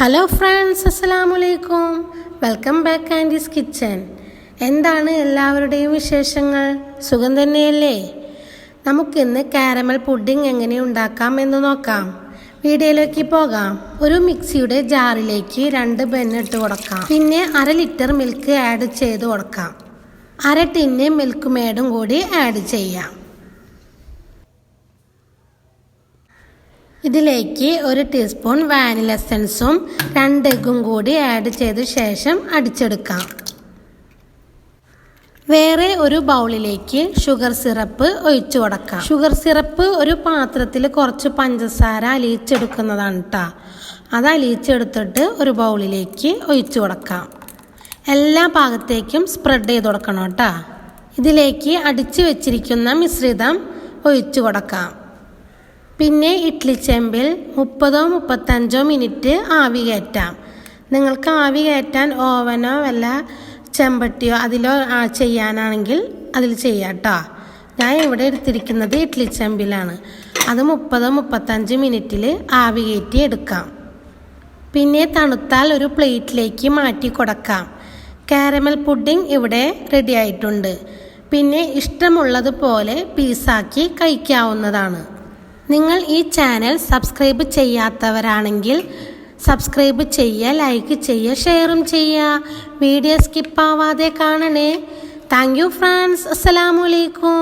Hello friends, അസ്സലാമു അലൈക്കും. Welcome back aunties kitchen. എന്താണ് എല്ലാവരുടെയും വിശേഷങ്ങൾ? സുഖം തന്നെയല്ലേ? നമുക്കിന്ന് കാരമൽ പുഡിംഗ് എങ്ങനെ ഉണ്ടാക്കാം എന്ന് നോക്കാം. വീഡിയോയിലേക്ക് പോകാം. ഒരു മിക്സിയുടെ ജാറിലേക്ക് 2 ബൻ ഇട്ട് കൊടുക്കാം. പിന്നെ 1/2 ലിറ്റർ മിൽക്ക് ആഡ് ചെയ്ത് കൊടുക്കാം. 1/2 ടിന്ന് മിൽക്ക് മേഡും കൂടി ആഡ് ചെയ്യാം. ഇതിലേക്ക് 1 ടീസ്പൂൺ വാനില എസൻസും 2 എഗ്ഗും കൂടി ആഡ് ചെയ്ത ശേഷം അടിച്ചെടുക്കാം. വേറെ ഒരു ബൗളിലേക്ക് ഷുഗർ സിറപ്പ് ഒഴിച്ചു കൊടുക്കാം. ഷുഗർ സിറപ്പ് ഒരു പാത്രത്തിൽ കുറച്ച് പഞ്ചസാര അലിയിച്ചെടുക്കുന്നതാണ് കേട്ടോ. അത് അലിയിച്ചെടുത്തിട്ട് ഒരു ബൗളിലേക്ക് ഒഴിച്ചു കൊടുക്കാം. എല്ലാ ഭാഗത്തേക്കും സ്പ്രെഡ് ചെയ്ത് കൊടുക്കണം കേട്ടോ. ഇതിലേക്ക് അടിച്ചു വെച്ചിരിക്കുന്ന മിശ്രിതം ഒഴിച്ചു കൊടുക്കാം. പിന്നെ ഇഡ്ഡലി ചെമ്പിൽ 30-35 മിനിറ്റ് ആവി കയറ്റാം. നിങ്ങൾക്ക് ആവി കയറ്റാൻ ഓവനോ വല്ല ചെമ്പട്ടിയോ അതിലോ ചെയ്യാനാണെങ്കിൽ അതിൽ ചെയ്യാം കേട്ടോ. ഞാൻ ഇവിടെ എടുത്തിരിക്കുന്നത് ഇഡ്ഡലി ചെമ്പിലാണ്. അത് 30-35 മിനിറ്റിൽ ആവി കയറ്റി എടുക്കാം. പിന്നെ തണുത്താൽ ഒരു പ്ലേറ്റിലേക്ക് മാറ്റി കൊടുക്കാം. കാരമൽ പുഡിംഗ് ഇവിടെ റെഡി ആയിട്ടുണ്ട്. പിന്നെ ഇഷ്ടമുള്ളതുപോലെ പീസാക്കി കഴിക്കാവുന്നതാണ്. നിങ്ങൾ ഈ ചാനൽ സബ്സ്ക്രൈബ് ചെയ്യാത്തവരാണെങ്കിൽ സബ്സ്ക്രൈബ് ചെയ്യുക, ലൈക്ക് ചെയ്യുക, ഷെയറും ചെയ്യുക. വീഡിയോ സ്കിപ്പ് ആവാതെ കാണണേ. Thank you friends. അസ്സലാമു അലൈക്കും.